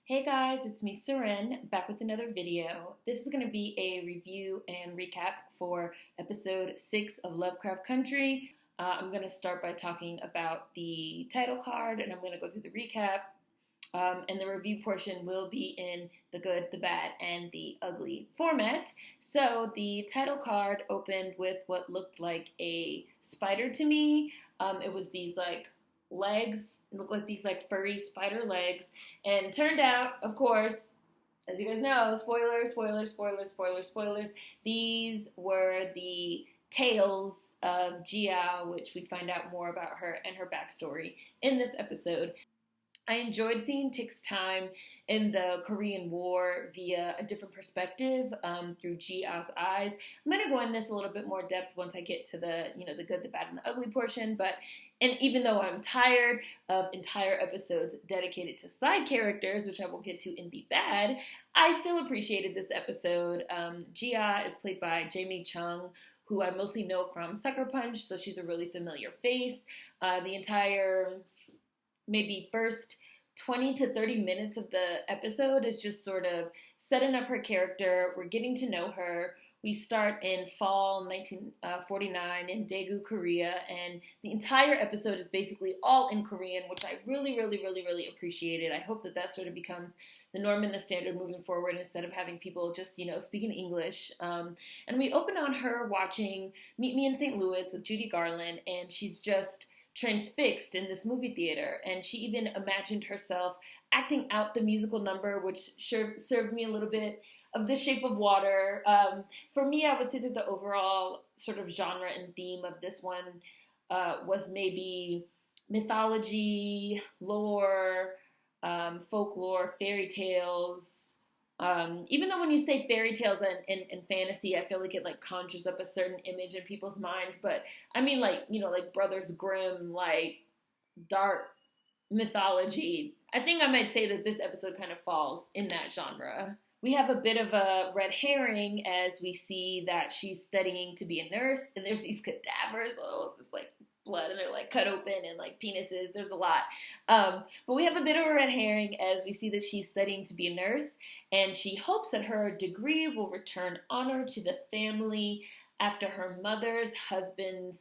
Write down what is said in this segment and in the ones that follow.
Hey guys, it's me Seren, back with another video. This is going to be a review and recap for episode 6 of Lovecraft Country. I'm going to start by talking about the title card and I'm going to go through the recap. And the review portion will be in the good, the bad, and the ugly format. So the title card opened with what looked like a spider to me. It was these legs. It looked like these furry spider legs. And turned out, of course, as you guys know, spoilers, these were the tails of Jia, which we find out more about her and her backstory in this episode. I enjoyed seeing Tik's time in the Korean War via a different perspective through Ji-ah's eyes. I'm going to go in this a little bit more depth once I get to the good, the bad, and the ugly portion. And even though I'm tired of entire episodes dedicated to side characters, which I will get to in the bad, I still appreciated this episode. Ji-ah is played by Jamie Chung, who I mostly know from Sucker Punch, so she's a really familiar face. The entire maybe first 20 to 30 minutes of the episode is just sort of setting up her character. We're getting to know her. We start in fall 1949 in Daegu, Korea, and the entire episode is basically all in Korean, which I really appreciated. I hope that sort of becomes the norm and the standard moving forward instead of having people just, speaking English. And we open on her watching Meet Me in St. Louis with Judy Garland, and she's just transfixed in this movie theater, and she even imagined herself acting out the musical number, which served me a little bit of The Shape of Water. For me, I would say that the overall sort of genre and theme of this one was maybe mythology, lore, folklore, fairy tales. Even though when you say fairy tales and fantasy, I feel like it conjures up a certain image in people's minds. But I mean, like Brothers Grimm, dark mythology. I think I might say that this episode kind of falls in that genre. We have a bit of a red herring as we see that she's studying to be a nurse, and there's these cadavers, this blood, and they're cut open, and penises. There's a lot. But we have a bit of a red herring as we see that she's studying to be a nurse, and she hopes that her degree will return honor to the family after her mother's husband's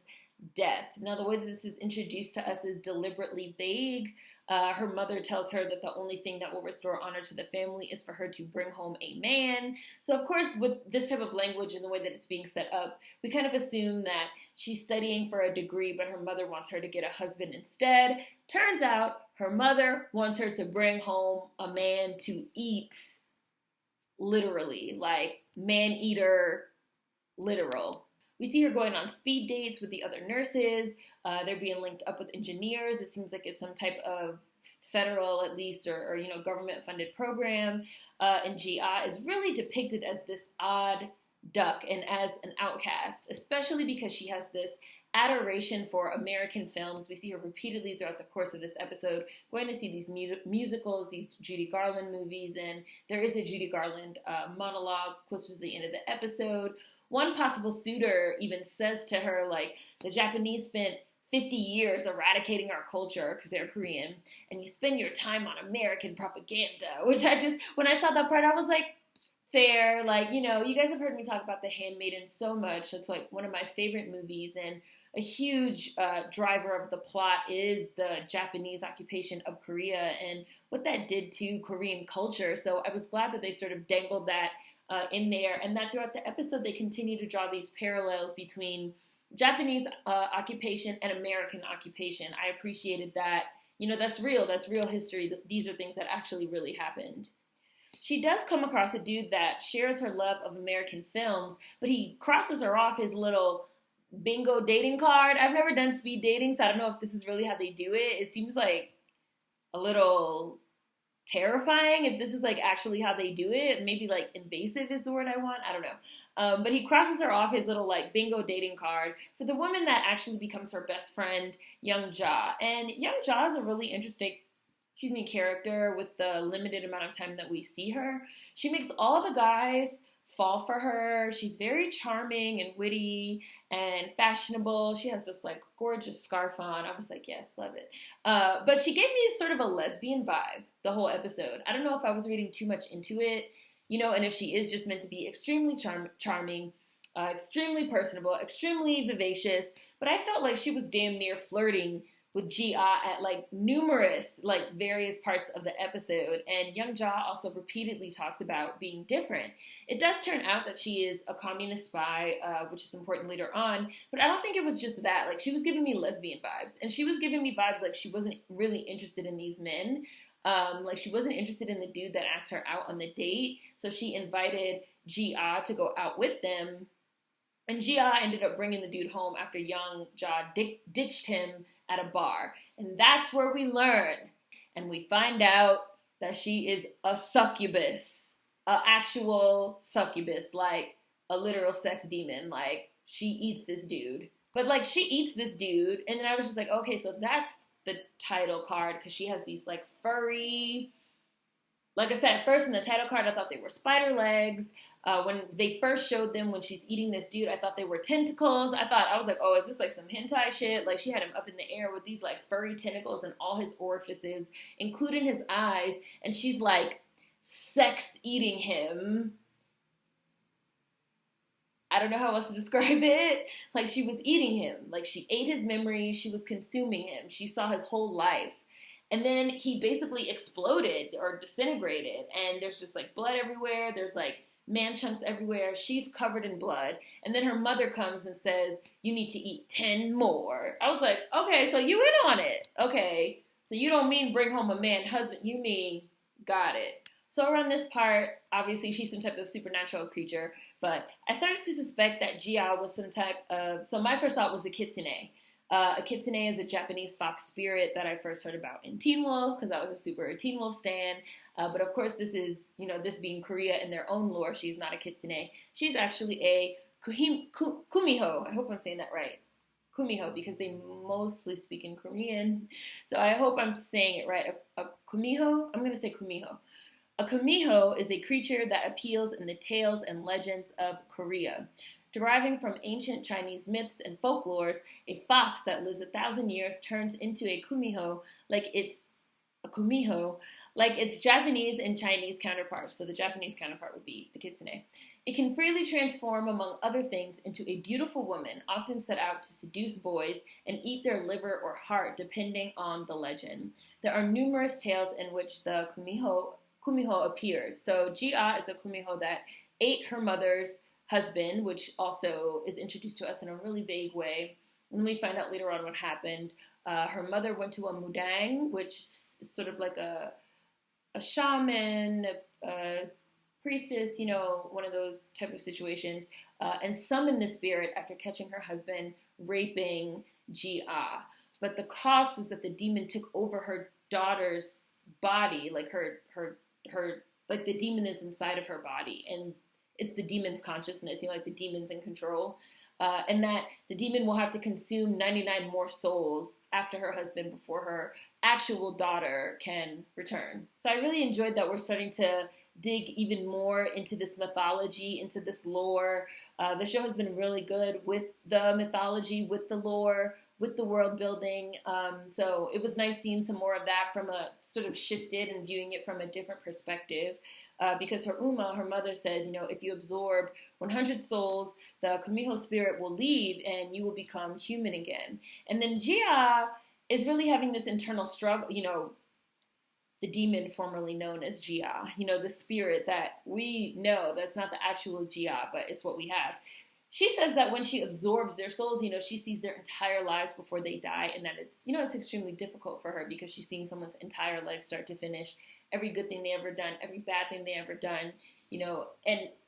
death. Now, the way that this is introduced to us is deliberately vague. Her mother tells her that the only thing that will restore honor to the family is for her to bring home a man. So, of course, with this type of language and the way that it's being set up, we kind of assume that she's studying for a degree, but her mother wants her to get a husband instead. Turns out her mother wants her to bring home a man to eat, literally, man-eater, literal. We see her going on speed dates with the other nurses. They're being linked up with engineers. It seems like it's some type of federal, at least, or government-funded program. And Ji-ah is really depicted as this odd duck and as an outcast, especially because she has this adoration for American films. We see her repeatedly throughout the course of this episode going to see these musicals, these Judy Garland movies, and there is a Judy Garland monologue closer to the end of the episode. One possible suitor even says to her, the Japanese spent 50 years eradicating our culture because they're Korean, and you spend your time on American propaganda, which when I saw that part, I was like, fair. You guys have heard me talk about The Handmaiden so much. It's one of my favorite movies, and a huge driver of the plot is the Japanese occupation of Korea and what that did to Korean culture. So I was glad that they sort of dangled that in there, and that throughout the episode they continue to draw these parallels between Japanese occupation and American occupation. I appreciated that. That's real history. These are things that actually really happened. She does come across a dude that shares her love of American films, but he crosses her off his little bingo dating card. I've never done speed dating, so I don't know if this is really how they do it. It seems like a little terrifying if this is actually how they do it. Maybe invasive is the word I want. I don't know. But he crosses her off his little bingo dating card for the woman that actually becomes her best friend, Young Ja. And Young Ja is a really interesting character with the limited amount of time that we see her. She makes all the guys fall for her. She's very charming and witty and fashionable. She has this like gorgeous scarf on. I was like, yes, love it. But she gave me sort of a lesbian vibe the whole episode. I don't know if I was reading too much into it, and if she is just meant to be extremely charming, extremely personable, extremely vivacious. But I felt like she was damn near flirting with Gia at like numerous like various parts of the episode, and Young Ja also repeatedly talks about being different. It does turn out that she is a communist spy, which is important later on, but I don't think it was just that. Like, she was giving me lesbian vibes, and she was giving me vibes like she wasn't really interested in these men. Like, she wasn't interested in the dude that asked her out on the date, so she invited Gia to go out with them. And Gia ended up bringing the dude home after Young Ja ditched him at a bar. And that's where we learn. And we find out that she is a succubus. An actual succubus. Like, a literal sex demon. Like, she eats this dude. But, like, she eats this dude. And then I was just like, okay, so that's the title card. Because she has these, like, furry... Like I said, at first in the title card, I thought they were spider legs. When they first showed them when she's eating this dude, I thought they were tentacles. I was like, oh, is this like some hentai shit? Like, she had him up in the air with these like furry tentacles in all his orifices, including his eyes. And she's like sex eating him. I don't know how else to describe it. Like, she was eating him. Like, she ate his memory. She was consuming him. She saw his whole life. And then he basically exploded or disintegrated. And there's just like blood everywhere. There's like man chunks everywhere. She's covered in blood. And then her mother comes and says, you need to eat 10 more. I was like, okay, so you in on it. Okay. So you don't mean bring home a man husband. You mean got it. So around this part, obviously she's some type of supernatural creature. But I started to suspect that Gia was some type of... So my first thought was a kitsune. A kitsune is a Japanese fox spirit that I first heard about in Teen Wolf, because I was a super Teen Wolf stan. But of course, this is, this being Korea in their own lore, she's not a kitsune. She's actually a kumiho. I hope I'm saying that right. Kumiho, because they mostly speak in Korean. So I hope I'm saying it right. A kumiho? I'm going to say kumiho. A kumiho is a creature that appeals in the tales and legends of Korea. Deriving from ancient Chinese myths and folklores, a fox that lives 1,000 years turns into a kumiho like its Japanese and Chinese counterparts. So the Japanese counterpart would be the kitsune. It can freely transform, among other things, into a beautiful woman, often set out to seduce boys and eat their liver or heart, depending on the legend. There are numerous tales in which the kumiho appears. So Gia is a kumiho that ate her mother's husband, which also is introduced to us in a really vague way. And we find out later on what happened. Her mother went to a mudang, which is sort of like a shaman, a priestess, one of those type of situations, and summoned the spirit after catching her husband raping Gia. But the cost was that the demon took over her daughter's body, like her like the demon is inside of her body, and it's the demon's consciousness, like the demon's in control, and that the demon will have to consume 99 more souls after her husband before her actual daughter can return. So I really enjoyed that we're starting to dig even more into this mythology, into this lore. The show has been really good with the mythology, with the lore, with the world building. So it was nice seeing some more of that from a sort of shifted and viewing it from a different perspective. Because her mother says, if you absorb 100 souls, the kumiho spirit will leave and you will become human again. And then Gia is really having this internal struggle, the demon formerly known as Gia, the spirit that we know that's not the actual Gia, but it's what we have. She says that when she absorbs their souls, she sees their entire lives before they die, and that it's, it's extremely difficult for her because she's seeing someone's entire life start to finish, every good thing they ever done, every bad thing they ever done,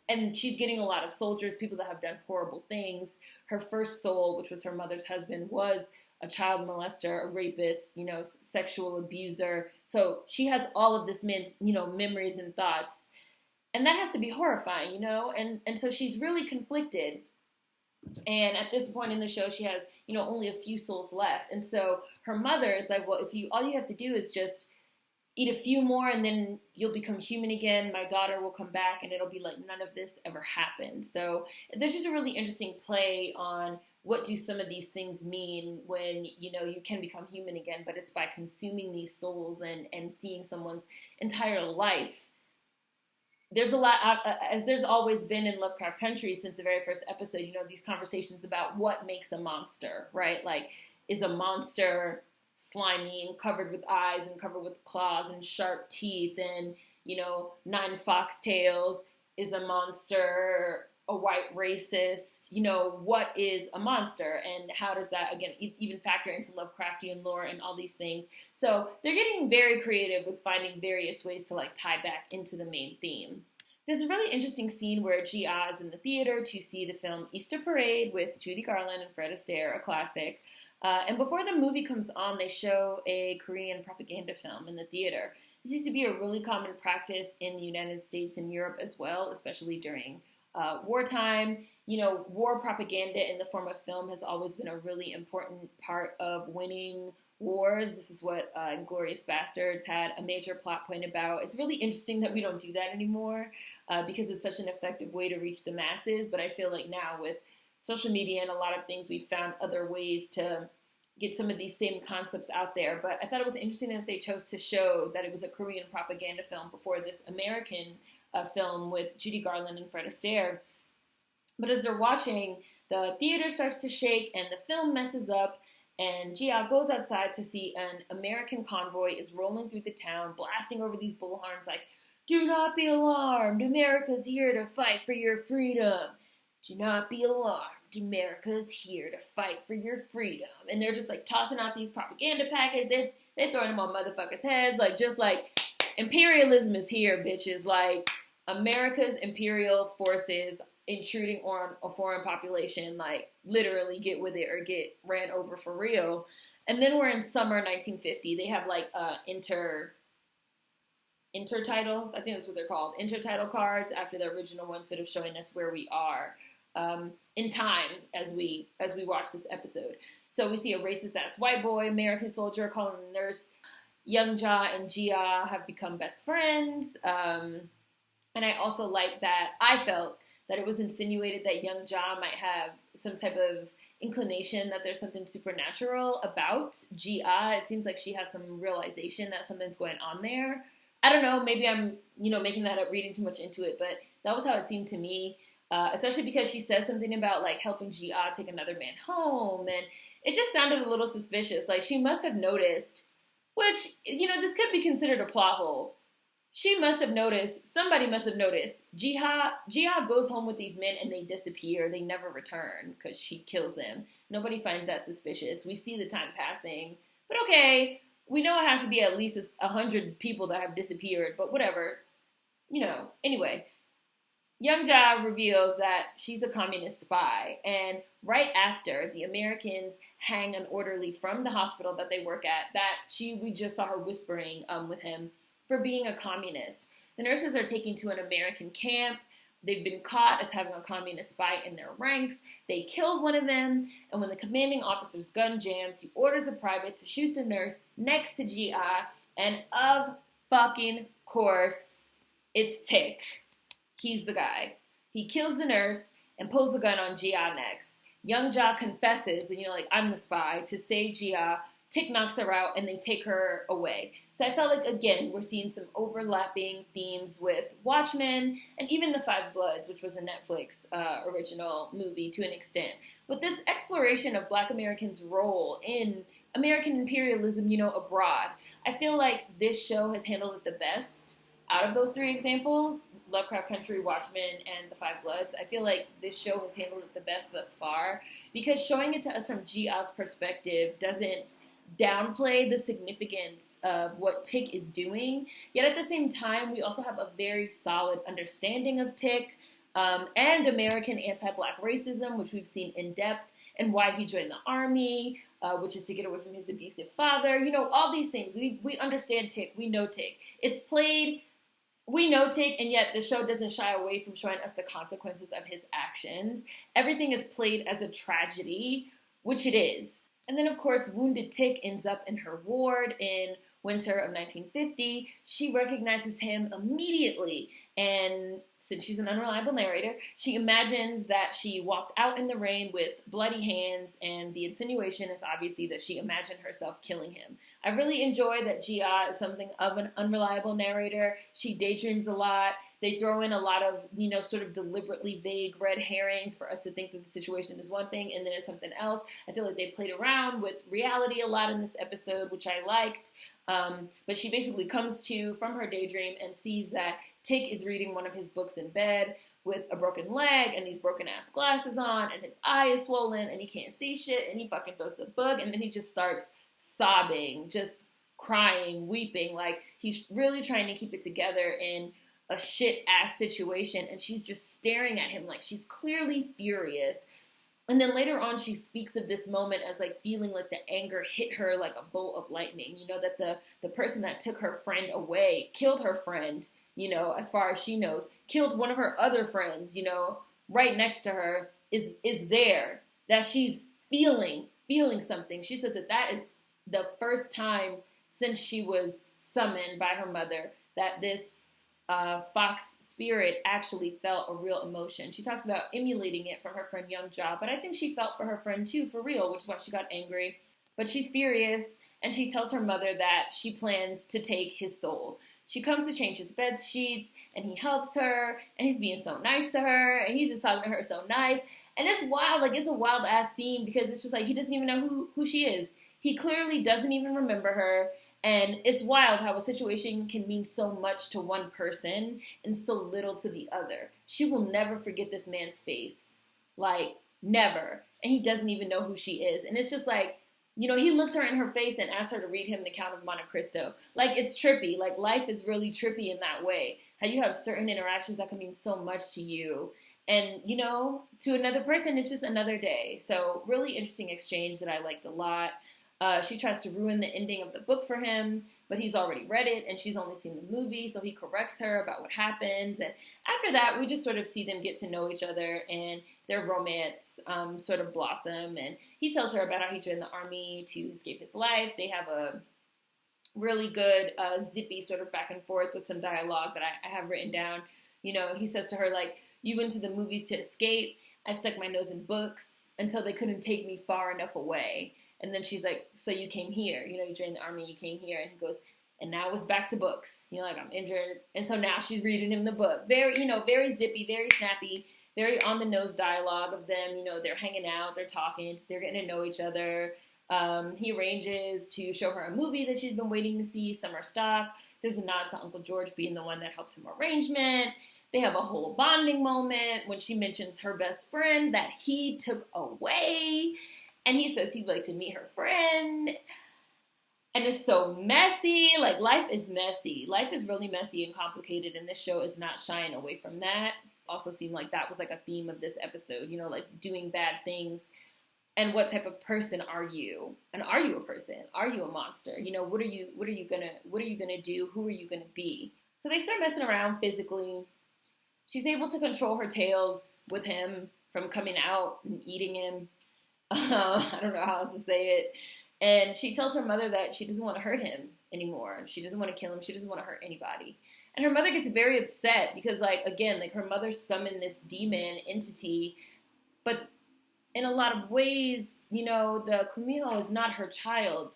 and she's getting a lot of soldiers, people that have done horrible things. Her first soul, which was her mother's husband, was a child molester, a rapist, sexual abuser. So she has all of this memories and thoughts, and that has to be horrifying, and so she's really conflicted. And at this point in the show, she has, only a few souls left. And so her mother is like, well, all you have to do is just eat a few more and then you'll become human again. My daughter will come back and it'll be like none of this ever happened. So there's just a really interesting play on what do some of these things mean when, you know, you can become human again, but it's by consuming these souls and seeing someone's entire life. There's a lot, as there's always been in Lovecraft Country since the very first episode, you know, these conversations about what makes a monster, right? Like, is a monster slimy and covered with eyes and covered with claws and sharp teeth and, you know, 9 foxtails? Is a monster a white racist? You know, what is a monster and how does that, again, even factor into Lovecraftian lore and all these things? So they're getting very creative with finding various ways to like tie back into the main theme. There's a really interesting scene where Gia is in the theater to see the film Easter Parade with Judy Garland and Fred Astaire, a classic. And before the movie comes on, they show a Korean propaganda film in the theater. This used to be a really common practice in the United States and Europe as well, especially during wartime. You know, war propaganda in the form of film has always been a really important part of winning wars. This is what Inglourious Basterds had a major plot point about. It's really interesting that we don't do that anymore because it's such an effective way to reach the masses. But I feel like now with social media and a lot of things, we've found other ways to get some of these same concepts out there. But I thought it was interesting that they chose to show that it was a Korean propaganda film before this American film with Judy Garland and Fred Astaire. But as they're watching, the theater starts to shake and the film messes up, and Gia goes outside to see an American convoy is rolling through the town, blasting over these bullhorns like, "Do not be alarmed, America's here to fight for your freedom. Do not be alarmed, America's here to fight for your freedom." And they're just like tossing out these propaganda packets. They're throwing them on motherfuckers' heads, like just like imperialism is here, bitches. Like America's imperial forces intruding on a foreign population, like literally get with it or get ran over for real. And then we're in summer 1950. They have like intertitle, I think that's what they're called, intertitle cards after the original one, sort of showing us where we are in time as we watch this episode. So we see a racist ass white boy, American soldier, calling the nurse. Young Ja and Gia have become best friends. And I also like that I felt that it was insinuated that young Ja might have some type of inclination that there's something supernatural about Gia. It seems like she has some realization that something's going on there. I don't know, maybe I'm, making that up, reading too much into it, but that was how it seemed to me, especially because she says something about, like, helping Gia take another man home, and it just sounded a little suspicious. Like, she must have noticed, which, this could be considered a plot hole. She must have noticed, somebody must have noticed, Gia goes home with these men and they disappear. They never return because she kills them. Nobody finds that suspicious. We see the time passing. But okay, we know it has to be at least 100 people that have disappeared, but whatever. Anyway, young Ja reveals that she's a communist spy. And right after, the Americans hang an orderly from the hospital that they work at we just saw her whispering with him for being a communist. The nurses are taken to an American camp. They've been caught as having a communist spy in their ranks. They killed one of them, and when the commanding officer's gun jams, he orders a private to shoot the nurse next to Gia, and of fucking course, it's Tick. He's the guy. He kills the nurse and pulls the gun on Gia next. Young Ja confesses, and I'm the spy, to save Gia. Tick knocks her out, and they take her away. So I felt like, again, we're seeing some overlapping themes with Watchmen and even The Five Bloods, which was a Netflix original movie to an extent. With this exploration of Black Americans' role in American imperialism, abroad, I feel like this show has handled it the best out of those 3 examples, Lovecraft Country, Watchmen, and The Five Bloods. I feel like this show has handled it the best thus far because showing it to us from Gia's perspective doesn't downplay the significance of what Tick is doing, yet at the same time, we also have a very solid understanding of Tick and American anti-Black racism, which we've seen in depth, and why he joined the army, which is to get away from his abusive father. All these things. We understand Tick. We know Tick. It's played. We know Tick, and yet the show doesn't shy away from showing us the consequences of his actions. Everything is played as a tragedy, which it is. And then, of course, wounded Tick ends up in her ward in winter of 1950. She recognizes him immediately, and since she's an unreliable narrator, she imagines that she walked out in the rain with bloody hands, and the insinuation is obviously that she imagined herself killing him. I really enjoy that Gia is something of an unreliable narrator. She daydreams a lot. They throw in a lot of, sort of deliberately vague red herrings for us to think that the situation is one thing and then it's something else. I feel like they played around with reality a lot in this episode, which I liked. But she basically comes to from her daydream and sees that Tick is reading one of his books in bed with a broken leg and these broken ass glasses on, and his eye is swollen and he can't see shit, and he fucking throws the book, and then he just starts sobbing, just crying, weeping, like he's really trying to keep it together in a shit ass situation, and she's just staring at him like she's clearly furious. And then later on, she speaks of this moment as like feeling like the anger hit her like a bolt of lightning. That the person that took her friend away killed her friend, as far as she knows, killed one of her other friends, right next to her is there, that she's feeling something. She says that is the first time since she was summoned by her mother that this fox spirit actually felt a real emotion. She talks about emulating it from her friend Young Ja, but I think she felt for her friend too, for real, which is why she got angry. But she's furious, and she tells her mother that she plans to take his soul. She comes to change his bed sheets, and he helps her, and he's being so nice to her, and he's just talking to her so nice. And it's wild, like it's a wild ass scene, because it's just like he doesn't even know who she is. He clearly doesn't even remember her. And it's wild how a situation can mean so much to one person and so little to the other. She will never forget this man's face. Like, never. And he doesn't even know who she is. And it's just like, he looks her in her face and asks her to read him the Count of Monte Cristo. Like, it's trippy. Like, life is really trippy in that way. How you have certain interactions that can mean so much to you. And, to another person, it's just another day. So, really interesting exchange that I liked a lot. She tries to ruin the ending of the book for him, but he's already read it, and she's only seen the movie, so he corrects her about what happens. And after that, we just sort of see them get to know each other, and their romance sort of blossom. And he tells her about how he joined the army to escape his life. They have a really good, zippy sort of back and forth with some dialogue that I have written down. He says to her, like, you went to the movies to escape. I stuck my nose in books until they couldn't take me far enough away. And then she's like, so you came here, you joined the army, you came here. And he goes, and now it's back to books. Like, I'm injured. And so now she's reading him the book. Very, very zippy, very snappy, very on the nose dialogue of them. They're hanging out, they're talking, they're getting to know each other. He arranges to show her a movie that she's been waiting to see, Summer Stock. There's a nod to Uncle George being the one that helped him arrangement. They have a whole bonding moment when she mentions her best friend that he took away. And he says he'd like to meet her friend. And it's so messy. Like, life is messy. Life is really messy and complicated, and this show is not shying away from that. Also seemed like that was like a theme of this episode, like doing bad things. And what type of person are you? And are you a person? Are you a monster? What are you gonna do? Who are you gonna be? So they start messing around physically. She's able to control her tails with him from coming out and eating him. I don't know how else to say it. And she tells her mother that she doesn't want to hurt him anymore. She doesn't want to kill him. She doesn't want to hurt anybody. And her mother gets very upset because, her mother summoned this demon entity. But in a lot of ways, the Kumiho is not her child.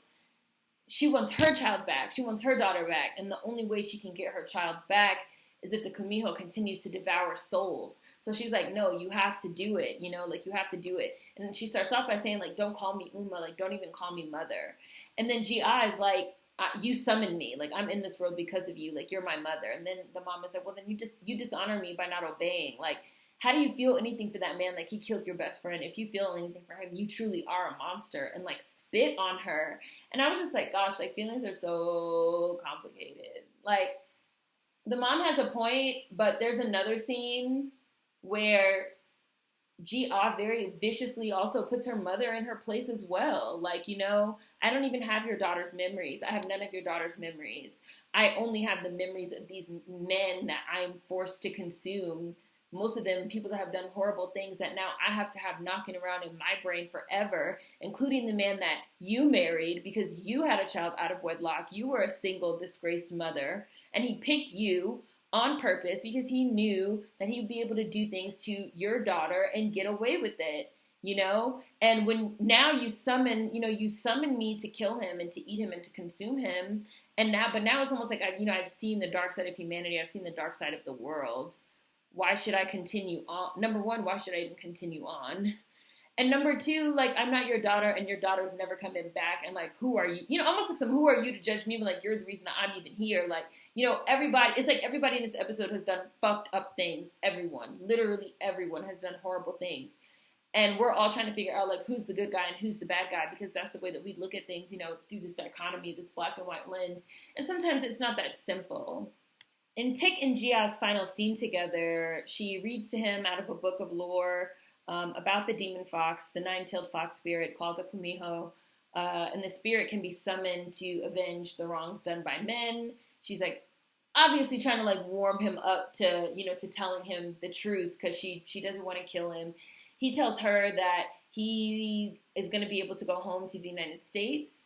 She wants her child back. She wants her daughter back. And the only way she can get her child back is if the Kumiho continues to devour souls. So she's like, no, you have to do it, you have to do it. And then she starts off by saying, like, don't call me Uma, like, don't even call me mother. And then G.I. is like, you summoned me, like, I'm in this world because of you, like, you're my mother. And then the mom is like, well, then you dishonor me by not obeying. Like, how do you feel anything for that man? Like, he killed your best friend. If you feel anything for him, you truly are a monster. And, like, spit on her. And I was just like, gosh, like, feelings are so complicated. Like, the mom has a point, but there's another scene where G.R. very viciously also puts her mother in her place as well. Like, I don't even have your daughter's memories. I have none of your daughter's memories. I only have the memories of these men that I'm forced to consume most of them people that have done horrible things that now I have to have knocking around in my brain forever, including the man that you married because you had a child out of wedlock. You were a single, disgraced mother, and he picked you on purpose because he knew that he would be able to do things to your daughter and get away with it, you know? And when now you summon me to kill him and to eat him and to consume him. But now it's almost like I've seen the dark side of humanity. I've seen the dark side of the world. Why should I continue on? Number one, why should I even continue on? And number two, like, I'm not your daughter, and your daughter's never coming back. And like, who are you? You know, almost like who are you to judge me? But like, you're the reason that I'm even here. Like, you know, it's like everybody in this episode has done fucked up things. Everyone, literally everyone has done horrible things. And we're all trying to figure out, like, who's the good guy and who's the bad guy, because that's the way that we look at things, you know, through this dichotomy, this black and white lens. And sometimes it's not that simple. In Tik and Jia's final scene together, she reads to him out of a book of lore about the demon fox, the nine-tailed fox spirit called a kumiho. And the spirit can be summoned to avenge the wrongs done by men. She's like, obviously trying to like warm him up to, you know, to telling him the truth because she doesn't want to kill him. He tells her that he is going to be able to go home to the United States,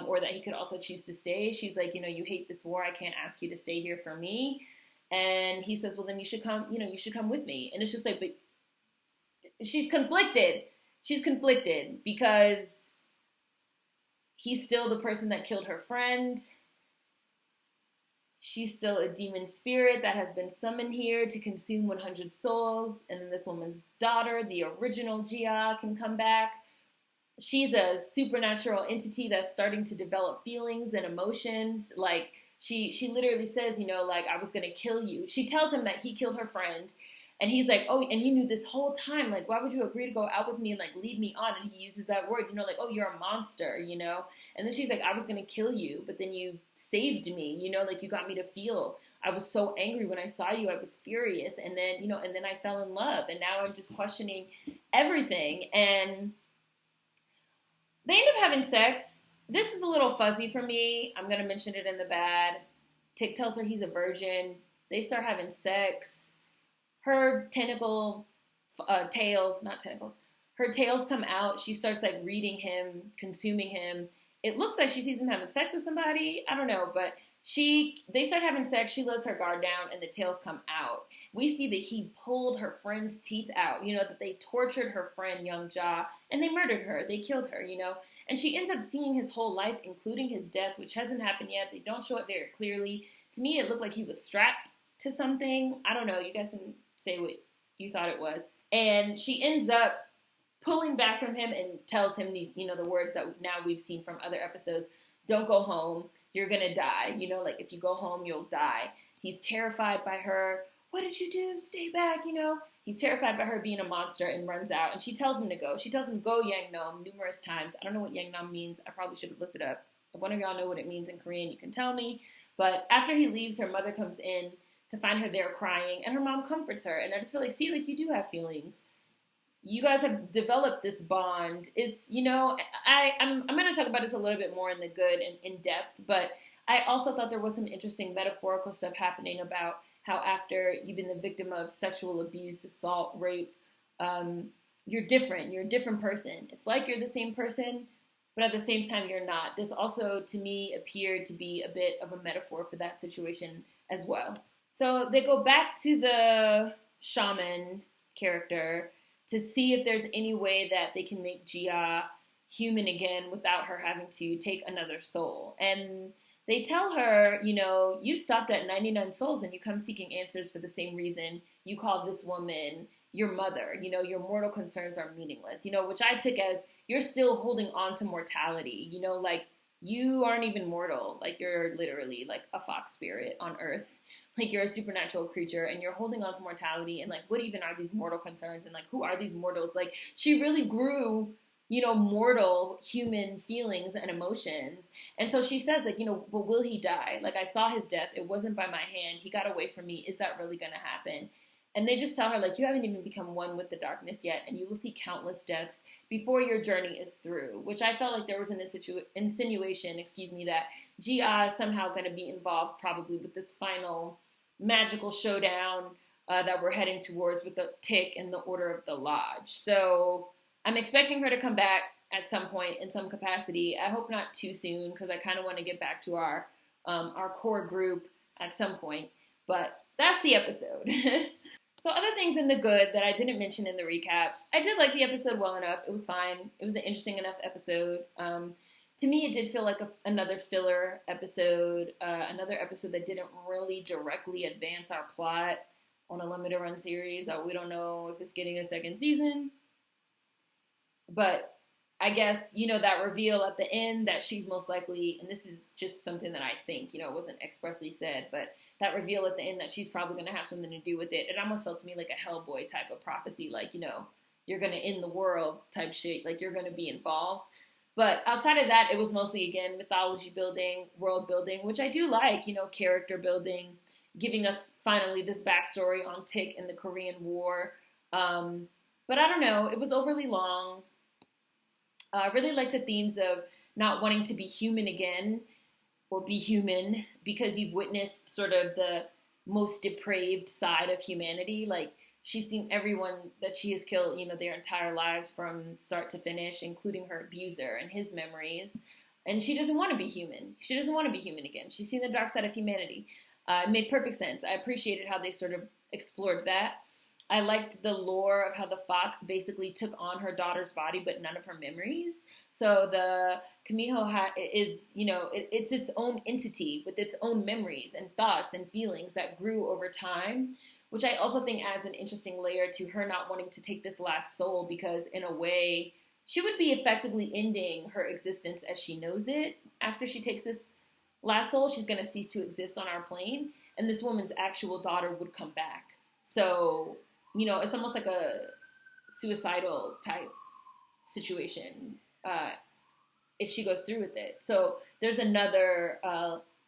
or that he could also choose to stay. She's like, you know, you hate this war. I can't ask you to stay here for me. And he says, well, then you should come with me. And it's just like, but she's conflicted. She's conflicted because he's still the person that killed her friend. She's still a demon spirit that has been summoned here to consume 100 souls. And then this woman's daughter, the original Jia, can come back. She's a supernatural entity that's starting to develop feelings and emotions. Like, she literally says, you know, like, I was going to kill you. She tells him that he killed her friend. And he's like, oh, and you knew this whole time, like, why would you agree to go out with me and, like, lead me on? And he uses that word, you know, like, oh, you're a monster, you know? And then she's like, I was going to kill you, but then you saved me, you know, like, you got me to feel. I was so angry when I saw you. I was furious. And then, you know, and then I fell in love. And now I'm just questioning everything. And they end up having sex. This is a little fuzzy for me. I'm going to mention it in the bad. Tik tells her he's a virgin. They start having sex. Her her tails come out. She starts like reading him, consuming him. It looks like she sees him having sex with somebody. I don't know, but they start having sex. She lets her guard down and the tails come out. We see that he pulled her friend's teeth out, you know, that they tortured her friend, Young Ja, and they murdered her. They killed her, you know, and she ends up seeing his whole life, including his death, which hasn't happened yet. They don't show it very clearly. To me, it looked like he was strapped to something. I don't know. You guys can say what you thought it was. And she ends up pulling back from him and tells him these, you know, the words that now we've seen from other episodes. Don't go home. You're going to die. You know, like, if you go home, you'll die. He's terrified by her. What did you do? Stay back, you know. He's terrified by her being a monster and runs out. And she tells him to go. She tells him, go, Yangnom, numerous times. I don't know what Yangnom means. I probably should have looked it up. If one of y'all know what it means in Korean, you can tell me. But after he leaves, her mother comes in to find her there crying, and her mom comforts her. And I just feel like, see, like, you do have feelings. You guys have developed this bond. Is, you know, I'm going to talk about this a little bit more in the good and in depth, but I also thought there was some interesting metaphorical stuff happening about how after you've been the victim of sexual abuse, assault, rape, you're different. You're a different person. It's like you're the same person, but at the same time, you're not. This also, to me, appeared to be a bit of a metaphor for that situation as well. So they go back to the shaman character to see if there's any way that they can make Jia human again without her having to take another soul. And they tell her, you know, you stopped at 99 souls and you come seeking answers for the same reason you called this woman your mother. You know, your mortal concerns are meaningless, you know, which I took as you're still holding on to mortality, you know, like you aren't even mortal. Like you're literally like a fox spirit on earth. Like, you're a supernatural creature, and you're holding on to mortality, and, like, what even are these mortal concerns, and, like, who are these mortals? Like, she really grew, you know, mortal human feelings and emotions, and so she says, like, you know, but will he die? Like, I saw his death. It wasn't by my hand. He got away from me. Is that really going to happen? And they just tell her, like, you haven't even become one with the darkness yet, and you will see countless deaths before your journey is through, which I felt like there was an insinuation, that Jia is somehow going to be involved probably with this final magical showdown that we're heading towards with the Tick and the Order of the Lodge. So I'm expecting her to come back at some point in some capacity. I hope not too soon, because I kind of want to get back to our core group at some point. But that's the episode. So other things in the good that I didn't mention in the recap. I did like the episode well enough. It was fine. It was an interesting enough episode. To me, it did feel like another filler episode, another episode that didn't really directly advance our plot on a limited run series. We don't know if it's getting a second season. But I guess, that reveal at the end that she's most likely, and this is just something that I think, it wasn't expressly said, but that reveal at the end that she's probably going to have something to do with it, it almost felt to me like a Hellboy type of prophecy, like, you're going to end the world type shit, like you're going to be involved. But outside of that, it was mostly, again, mythology building, world building, which I do like, character building, giving us finally this backstory on Tick and the Korean War. But I don't know, it was overly long. I really like the themes of not wanting to be human again or be human because you've witnessed sort of the most depraved side of humanity. Like, she's seen everyone that she has killed, their entire lives from start to finish, including her abuser and his memories. And she doesn't want to be human. She doesn't want to be human again. She's seen the dark side of humanity. It made perfect sense. I appreciated how they sort of explored that. I liked the lore of how the fox basically took on her daughter's body, but none of her memories. So the Kumiho is, it's its own entity with its own memories and thoughts and feelings that grew over time, which I also think adds an interesting layer to her not wanting to take this last soul, because in a way, she would be effectively ending her existence as she knows it. After she takes this last soul, she's going to cease to exist on our plane, and this woman's actual daughter would come back. So, it's almost like a suicidal type situation if she goes through with it. So there's another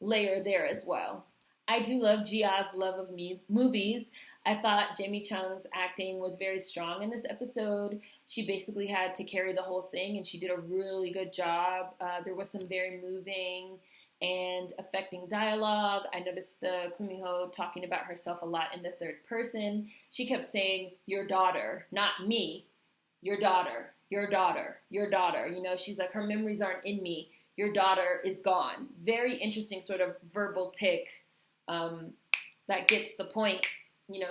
layer there as well. I do love Jia's love of movies. I thought Jamie Chung's acting was very strong in this episode. She basically had to carry the whole thing, and she did a really good job. There was some very moving and affecting dialogue. I noticed the Kumiho talking about herself a lot in the third person. She kept saying, your daughter, not me, your daughter, your daughter, your daughter. She's like, her memories aren't in me. Your daughter is gone. Very interesting sort of verbal tick that gets the point,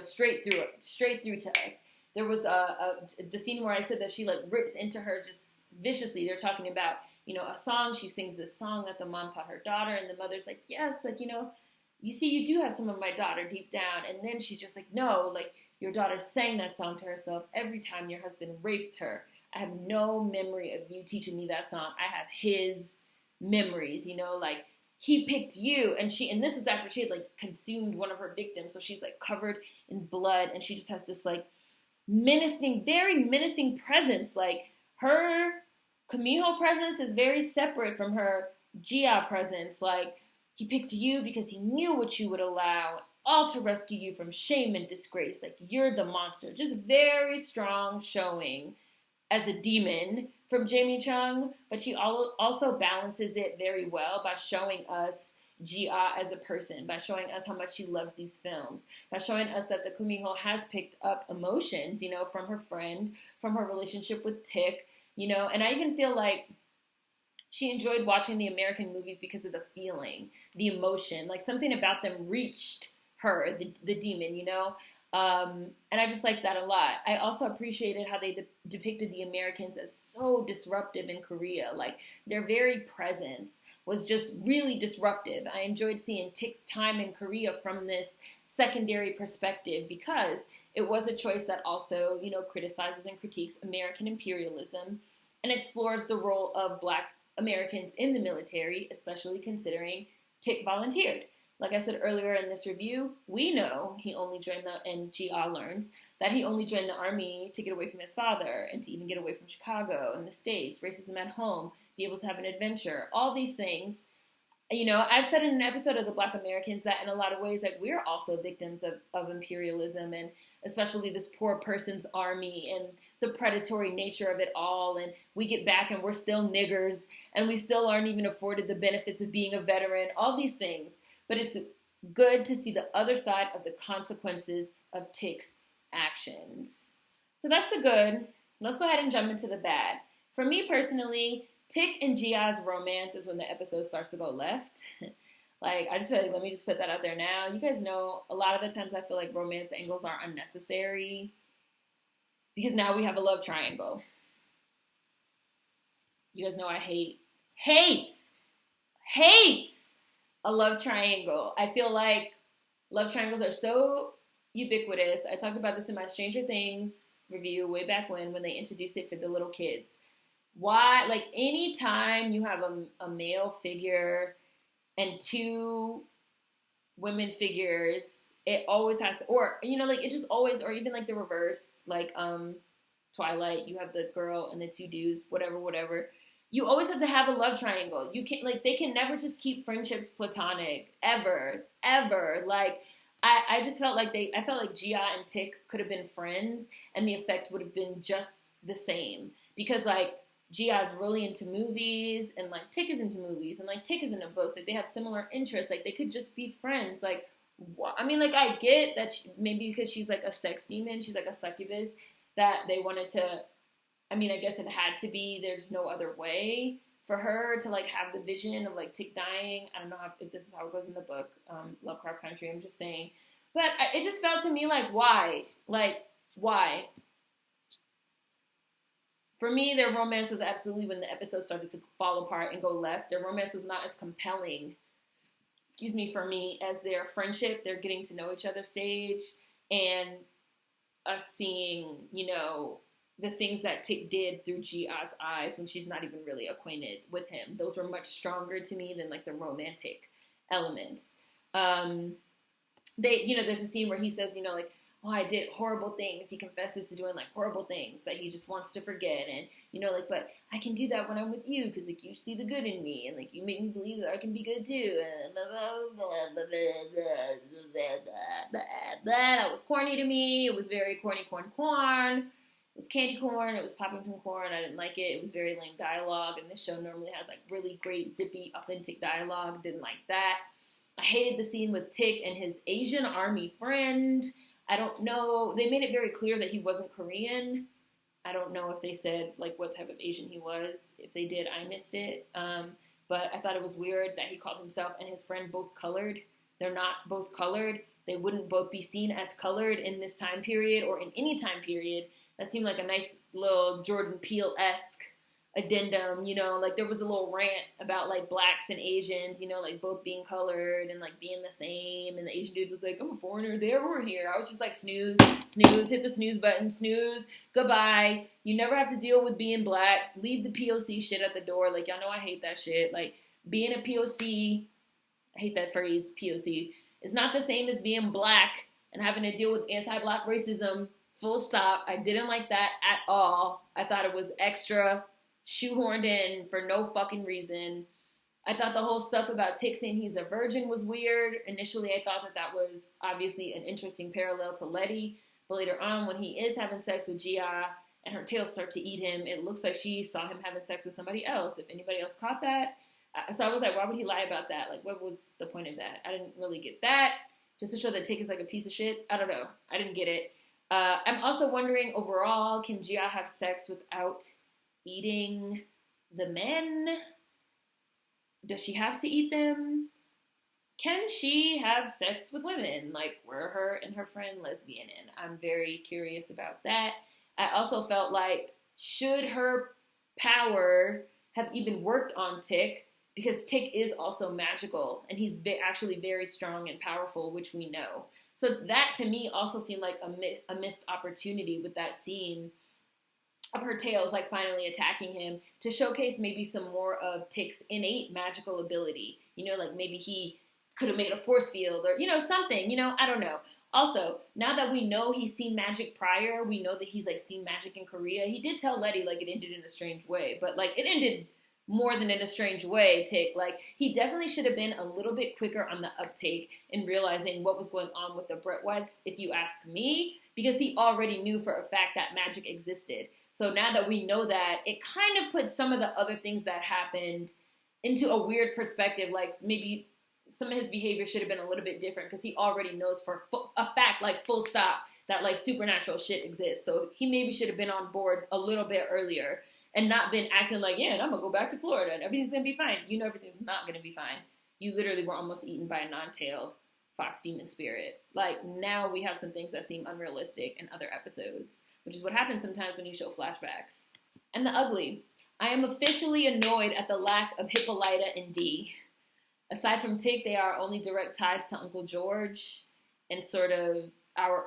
straight through to us. There was the scene where I said that she rips into her just viciously. They're talking about, a song. She sings this song that the mom taught her daughter, and the mother's like, yes, you see, you do have some of my daughter deep down. And then she's just like, no, your daughter sang that song to herself every time your husband raped her. I have no memory of you teaching me that song. I have his memories, he picked you. And this is after she had consumed one of her victims. So she's covered in blood, and she just has this menacing, very menacing presence. Her Kumiho presence is very separate from her Jia presence. He picked you because he knew what you would allow, all to rescue you from shame and disgrace. You're the monster. Just very strong showing as a demon from Jamie Chung, but she also balances it very well by showing us Jia as a person, by showing us how much she loves these films, by showing us that the Kumiho has picked up emotions, from her friend, from her relationship with Tick, and I even feel like she enjoyed watching the American movies because of the feeling, the emotion, something about them reached her, the demon, and I just liked that a lot. I also appreciated how they depicted the Americans as so disruptive in Korea. Their very presence was just really disruptive. I enjoyed seeing Tick's time in Korea from this secondary perspective, because it was a choice that also, criticizes and critiques American imperialism and explores the role of Black Americans in the military, especially considering Tick volunteered. Like I said earlier in this review, we know he only joined and Jia learns that he only joined the army to get away from his father and to even get away from Chicago and the States, racism at home, be able to have an adventure, all these things. I've said in an episode of the Black Americans that in a lot of ways, we're also victims of imperialism, and especially this poor person's army and the predatory nature of it all. And we get back and we're still niggers, and we still aren't even afforded the benefits of being a veteran, all these things. But it's good to see the other side of the consequences of Tick's actions. So that's the good. Let's go ahead and jump into the bad. For me personally, Tick and Gia's romance is when the episode starts to go left. Like, I just feel like, let me just put that out there now. You guys know, a lot of the times I feel like romance angles are unnecessary because now we have a love triangle. You guys know I hate a love triangle. I feel like love triangles are so ubiquitous. I talked about this in my Stranger Things review way back when they introduced it for the little kids. Why, like, anytime you have a male figure and two women figures, it always has to, or, you know, like, it just always, or even like the reverse, like Twilight, you have the girl and the two dudes, whatever. You always have to have a love triangle. You can't, like, they can never just keep friendships platonic, ever. Like, I just felt like I felt like Gia and Tick could have been friends and the effect would have been just the same. Because, like, Gia's really into movies and, like, Tick is into movies and, like, Tick is into books. Like, they have similar interests. Like, they could just be friends. Like, I mean, like, I get that maybe because she's, like, a sex demon, she's, like, a succubus, that they wanted to, I mean, I guess it had to be, there's no other way for her to, like, have the vision of, like, Tick dying. I don't know if this is how it goes in the book, Lovecraft Country, I'm just saying. But it just felt to me like, why? Like, why? For me, their romance was absolutely, when the episode started to fall apart and go left, their romance was not as compelling, for me, as their friendship, their getting to know each other stage, and us seeing, you know, the things that Tick did through Gia's eyes when she's not even really acquainted with him. Those were much stronger to me than, like, the romantic elements. There's a scene where he says, you know, like, oh, I did horrible things. He confesses to doing, like, horrible things that he just wants to forget. And, you know, like, but I can do that when I'm with you because, like, you see the good in me. And, like, you make me believe that I can be good, too. And that was corny to me. It was very corny corn. It was candy corn. It was Poppington corn. I didn't like it. It was very lame dialogue. And this show normally has, like, really great, zippy, authentic dialogue. Didn't like that. I hated the scene with Tick and his Asian army friend. I don't know. They made it very clear that he wasn't Korean. I don't know if they said, like, what type of Asian he was. If they did, I missed it. But I thought it was weird that he called himself and his friend both colored. They're not both colored. They wouldn't both be seen as colored in this time period or in any time period. That seemed like a nice little Jordan Peele-esque addendum, you know, like there was a little rant about, like, blacks and Asians, you know, like both being colored and, like, being the same, and the Asian dude was like, I'm a foreigner there or here. I was just like, snooze, hit the snooze button, snooze, goodbye. You never have to deal with being black. Leave the POC shit at the door. Like, y'all know I hate that shit. Like, being a POC, I hate that phrase, POC, is not the same as being black and having to deal with anti-black racism, full stop. I didn't like that at all. I thought it was extra shoehorned in for no fucking reason. I thought the whole stuff about Tick saying he's a virgin was weird. Initially, I thought that was obviously an interesting parallel to Letty. But later on, when he is having sex with Gia and her tails start to eat him, it looks like she saw him having sex with somebody else. If anybody else caught that. So I was like, why would he lie about that? Like, what was the point of that? I didn't really get that. Just to show that Tick is like a piece of shit. I don't know. I didn't get it. I'm also wondering, overall, can Gia have sex without eating the men? Does she have to eat them? Can she have sex with women? Like, were her and her friend lesbian? And I'm very curious about that. I also felt like, should her power have even worked on Tick? Because Tick is also magical, and he's actually very strong and powerful, which we know. So that, to me, also seemed like a missed opportunity with that scene of her tails, like, finally attacking him, to showcase maybe some more of Tick's innate magical ability. You know, like, maybe he could have made a force field or, you know, something, you know, I don't know. Also, now that we know he's seen magic prior, we know that he's, like, seen magic in Korea. He did tell Letty, like, it ended in a strange way, but, like, it ended more than in a strange way, Tick. Like, he definitely should have been a little bit quicker on the uptake in realizing what was going on with the Bretwets, if you ask me, because he already knew for a fact that magic existed. So now that we know that, it kind of puts some of the other things that happened into a weird perspective, like maybe some of his behavior should have been a little bit different because he already knows for a fact, like full stop, that like supernatural shit exists. So he maybe should have been on board a little bit earlier and not been acting like, yeah, and I'm gonna go back to Florida and everything's gonna be fine. You know everything's not gonna be fine. You literally were almost eaten by a non-tailed fox demon spirit. Like, now we have some things that seem unrealistic in other episodes, which is what happens sometimes when you show flashbacks. And the ugly. I am officially annoyed at the lack of Hippolyta and Dee. Aside from Tick, they are only direct ties to Uncle George and sort of our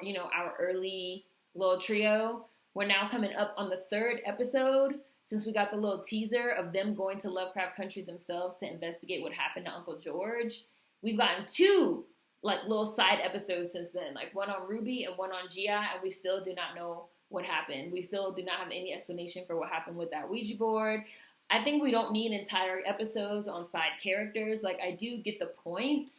early little trio. We're now coming up on the 3rd episode since we got the little teaser of them going to Lovecraft Country themselves to investigate what happened to Uncle George. We've gotten 2 like little side episodes since then, like one on Ruby and one on Gia, and we still do not know what happened. We still do not have any explanation for what happened with that Ouija board. I think we don't need entire episodes on side characters. Like, I do get the point,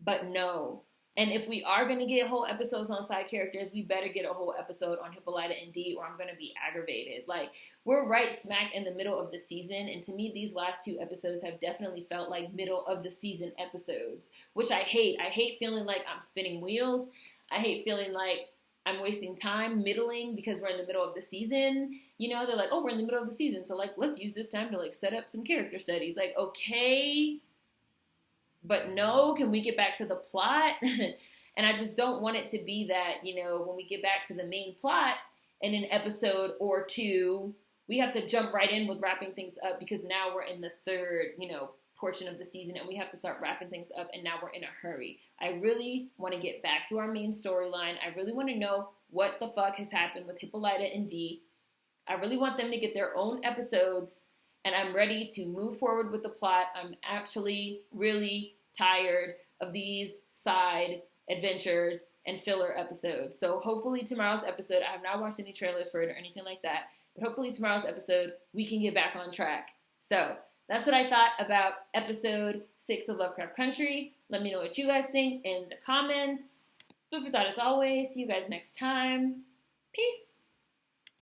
but no. And if we are going to get whole episodes on side characters, we better get a whole episode on Hippolyta and Dee, or I'm going to be aggravated. Like, we're right smack in the middle of the season, and to me, these last 2 episodes have definitely felt like middle of the season episodes, which I hate. I hate feeling like I'm spinning wheels. I hate feeling like I'm wasting time middling because we're in the middle of the season. You know, they're like, oh, we're in the middle of the season, so, like, let's use this time to, like, set up some character studies. Like, okay, but no, can we get back to the plot? And I just don't want it to be that, you know, when we get back to the main plot in an episode or 2, we have to jump right in with wrapping things up because now we're in the 3rd, you know, portion of the season and we have to start wrapping things up and now we're in a hurry. I really want to get back to our main storyline. I really want to know what the fuck has happened with Hippolyta and Dee. I really want them to get their own episodes and I'm ready to move forward with the plot. I'm actually really tired of these side adventures and filler episodes. So hopefully tomorrow's episode, I have not watched any trailers for it or anything like that, but hopefully tomorrow's episode, we can get back on track. So that's what I thought about episode 6 of Lovecraft Country. Let me know what you guys think in the comments. Food for thought as always. See you guys next time. Peace.